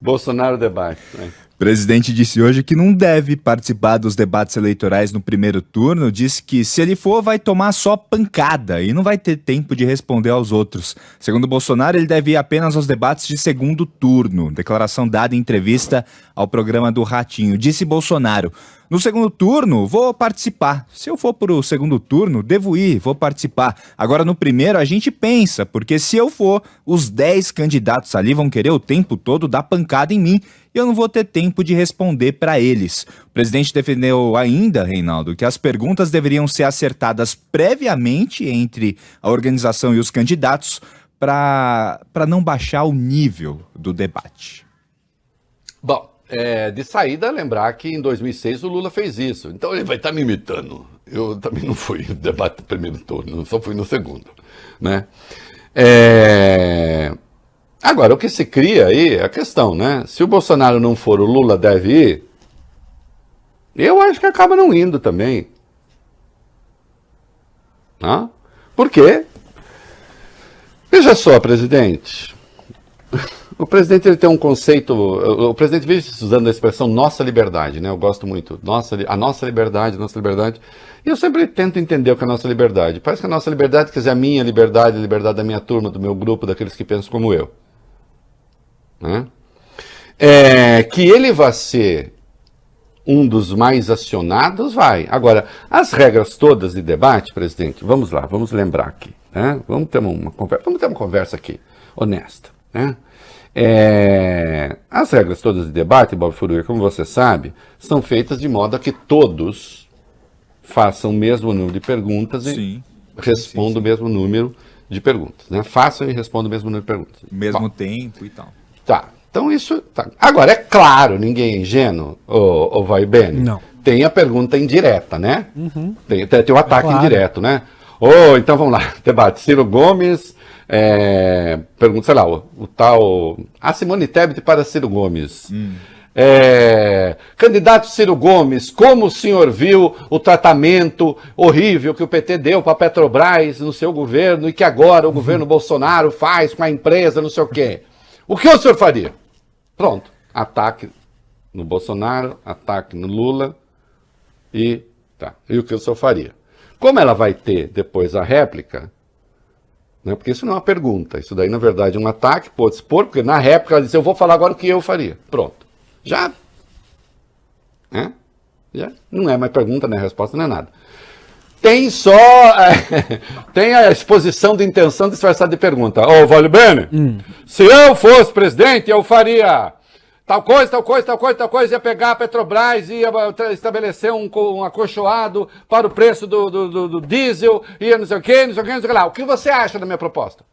Bolsonaro debate. Né? O presidente disse hoje que não deve participar dos debates eleitorais no primeiro turno. Disse que se ele for, vai tomar só pancada e não vai ter tempo de responder aos outros. Segundo Bolsonaro, ele deve ir apenas aos debates de segundo turno. Declaração dada em entrevista ao programa do Ratinho. Disse Bolsonaro: no segundo turno, vou participar. Se eu for para o segundo turno, devo ir, vou participar. Agora, no primeiro, a gente pensa, porque se eu for, os 10 candidatos ali vão querer o tempo todo dar pancada em mim e eu não vou ter tempo de responder para eles. O presidente defendeu ainda, Reinaldo, que as perguntas deveriam ser acertadas previamente entre a organização e os candidatos para não baixar o nível do debate. Bom, de saída, lembrar que em 2006 o Lula fez isso. Então ele vai estar me imitando. Eu também não fui no debate do primeiro turno, só fui no segundo. Né? Agora, o que se cria aí é a questão, né? Se o Bolsonaro não for, o Lula deve ir. Eu acho que acaba não indo também. Não? Por quê? Veja só, presidente. O presidente ele tem um conceito, o presidente vive usando a expressão nossa liberdade, né? Eu gosto muito, a nossa liberdade. E eu sempre tento entender o que é a nossa liberdade. Parece que a nossa liberdade quer dizer a minha liberdade, a liberdade da minha turma, do meu grupo, daqueles que pensam como eu. Né? Que ele vai ser um dos mais acionados, vai. Agora, as regras todas de debate, presidente, vamos lá, vamos lembrar aqui. Né? Vamos ter uma conversa aqui, honesta. Né? As regras todas de debate, Bob Furuia, como você sabe, são feitas de modo a que todos façam o mesmo número de perguntas e respondam o mesmo número de perguntas. Né? Façam e respondam o mesmo número de perguntas. Mesmo tempo e tal. Tá, então isso... Tá. Agora, é claro, ninguém é ingênuo, ou vai bem. Não. Tem a pergunta indireta, né? Uhum. Tem o ataque indireto, né? Então vamos lá, debate. Ciro Gomes... pergunta, sei lá, o tal... A Simone Tebet para Ciro Gomes. Candidato Ciro Gomes, como o senhor viu o tratamento horrível que o PT deu para a Petrobras no seu governo e que agora o governo Bolsonaro faz com a empresa, não sei o quê? O que o senhor faria? Pronto. Ataque no Bolsonaro, ataque no Lula e o que o senhor faria? Como ela vai ter depois a réplica... Né? Porque isso não é uma pergunta, isso daí na verdade é um ataque, pode expor, porque na réplica ela disse, eu vou falar agora o que eu faria. Pronto. Já não é mais pergunta, nem resposta, nem nada. Tem só tem a exposição de intenção disfarçada de pergunta. Vale bene, se eu fosse presidente, eu faria tal coisa, ia pegar a Petrobras, ia estabelecer um acolchoado para o preço do diesel, ia não sei o que lá. O que você acha da minha proposta?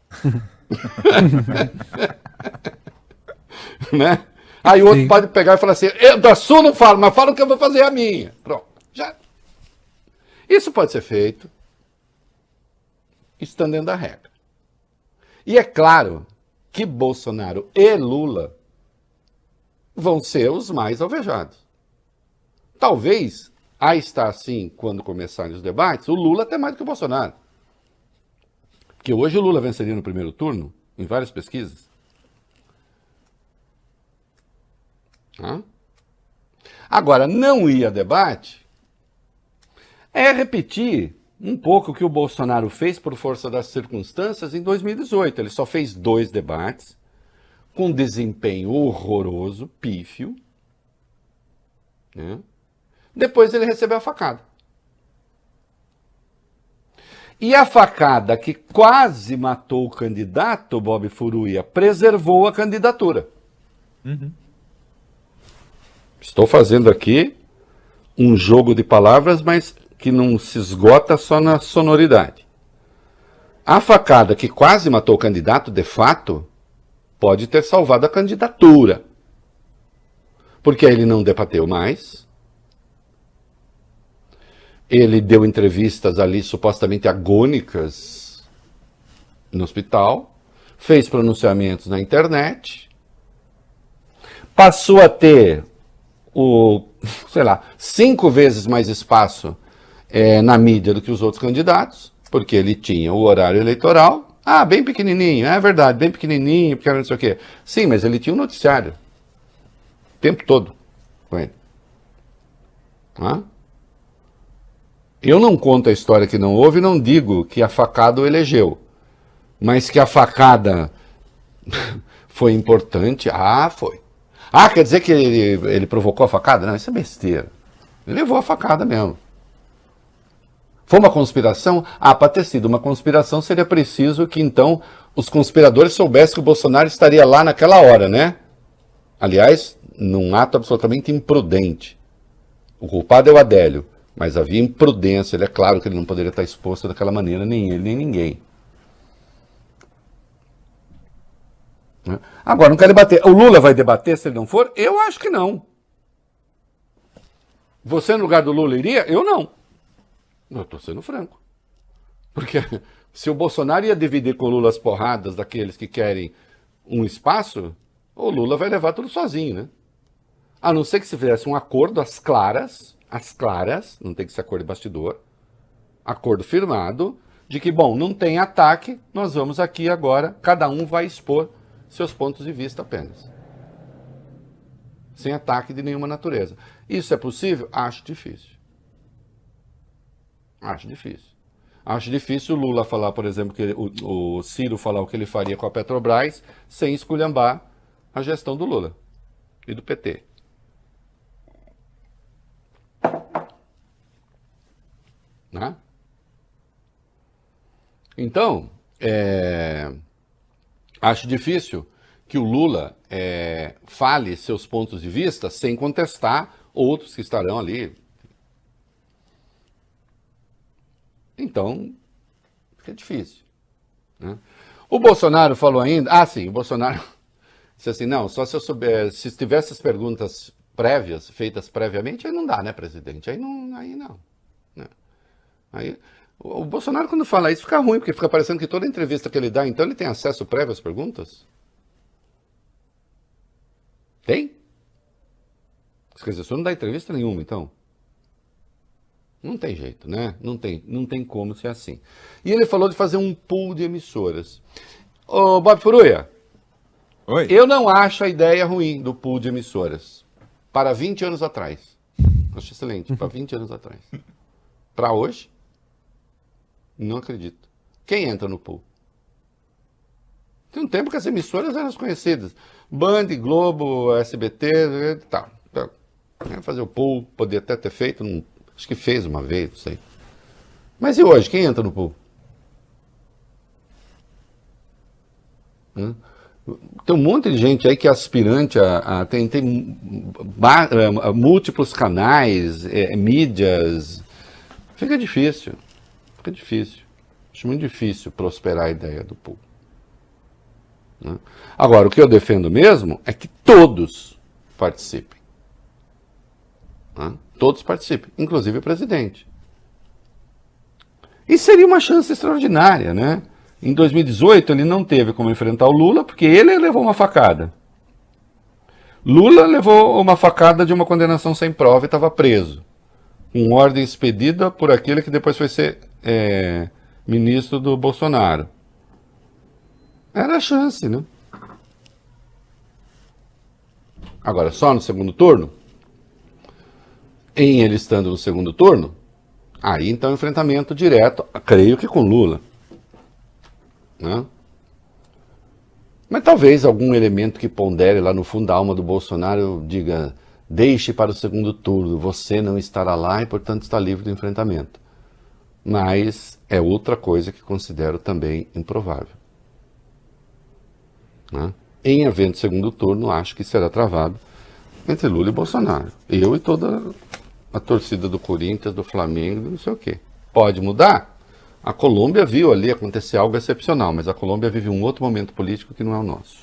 Né? Aí o outro pode pegar e falar assim, eu da sua não falo, mas falo que eu vou fazer a minha. Pronto, já. Isso pode ser feito estando dentro da regra. E é claro que Bolsonaro e Lula vão ser os mais alvejados. Talvez, está assim, quando começarem os debates, o Lula até mais do que o Bolsonaro. Porque hoje o Lula venceria no primeiro turno, em várias pesquisas. Agora, não ir a debate é repetir um pouco o que o Bolsonaro fez por força das circunstâncias em 2018. Ele só fez 2 debates, com desempenho horroroso, pífio. Né? Depois ele recebeu a facada. E a facada que quase matou o candidato, Bob Furuia, preservou a candidatura. Estou fazendo aqui um jogo de palavras, mas que não se esgota só na sonoridade. A facada que quase matou o candidato, de fato, pode ter salvado a candidatura. Porque ele não debateu mais. Ele deu entrevistas ali supostamente agônicas no hospital. Fez pronunciamentos na internet. Passou a ter 5 vezes mais espaço na mídia do que os outros candidatos, porque ele tinha o horário eleitoral, bem pequenininho, é verdade, bem pequenininho, porque não sei o quê. Sim, mas ele tinha um noticiário. o tempo todo com ele. Hã? Eu não conto a história que não houve e não digo que a facada o elegeu. Mas que a facada foi importante? Ah, foi. Ah, quer dizer que ele provocou a facada? Não, isso é besteira. Ele levou a facada mesmo. Foi uma conspiração? Ah, para ter sido uma conspiração seria preciso que então os conspiradores soubessem que o Bolsonaro estaria lá naquela hora, né? Aliás, num ato absolutamente imprudente. O culpado é o Adélio, mas havia imprudência. Ele é claro que ele não poderia estar exposto daquela maneira, nem ele, nem ninguém. Agora, não quero debater. O Lula vai debater se ele não for? Eu acho que não. Você no lugar do Lula iria? Eu não. Eu estou sendo franco. Porque se o Bolsonaro ia dividir com o Lula as porradas daqueles que querem um espaço, o Lula vai levar tudo sozinho, né? A não ser que se fizesse um acordo às claras, não tem que ser acordo de bastidor, acordo firmado, de que, bom, não tem ataque, nós vamos aqui agora, cada um vai expor seus pontos de vista apenas. Sem ataque de nenhuma natureza. Isso é possível? Acho difícil. Acho difícil. Acho difícil o Lula falar, por exemplo, que o Ciro falar o que ele faria com a Petrobras sem esculhambar a gestão do Lula e do PT. Né? Então, acho difícil que o Lula fale seus pontos de vista sem contestar outros que estarão ali. Então, fica difícil. Né? O Bolsonaro falou ainda... sim, o Bolsonaro disse assim, não, só se eu souber... Se tivesse as perguntas prévias, feitas previamente, aí não dá, né, presidente? Aí não. Né? Aí, o Bolsonaro, quando fala isso, fica ruim, porque fica parecendo que toda entrevista que ele dá, então, ele tem acesso prévio às perguntas? Tem? Quer dizer, o senhor não dá entrevista nenhuma, então? Não tem jeito, né? Não tem como ser assim. E ele falou de fazer um pool de emissoras. Ô, Bob Furuia, Oi. Eu não acho a ideia ruim do pool de emissoras. Para 20 anos atrás. Acho excelente, para 20 anos atrás. Para hoje, não acredito. Quem entra no pool? Tem um tempo que as emissoras eram conhecidas. Band, Globo, SBT e tal. Fazer o pool, podia até ter feito, acho que fez uma vez, não sei. Mas e hoje, quem entra no pool? Tem um monte de gente aí que é aspirante tem múltiplos canais, mídias. Fica difícil. Acho muito difícil prosperar a ideia do pool. Né? Agora, o que eu defendo mesmo é que todos participem. Né? Todos participem, inclusive o presidente. E seria uma chance extraordinária, né? Em 2018 ele não teve como enfrentar o Lula, porque ele levou uma facada. Lula levou uma facada de uma condenação sem prova e estava preso. Com ordem expedida por aquele que depois foi ser ministro do Bolsonaro. Era a chance, né? Agora, só no segundo turno? Em ele estando no segundo turno, aí então enfrentamento direto, creio que com Lula. Né? Mas talvez algum elemento que pondere lá no fundo da alma do Bolsonaro diga, deixe para o segundo turno, você não estará lá e portanto está livre do enfrentamento. Mas é outra coisa que considero também improvável. Né? Em havendo segundo turno, acho que será travado entre Lula e Bolsonaro. Eu e toda a torcida do Corinthians, do Flamengo, não sei o quê. Pode mudar? A Colômbia viu ali acontecer algo excepcional, mas a Colômbia vive um outro momento político que não é o nosso.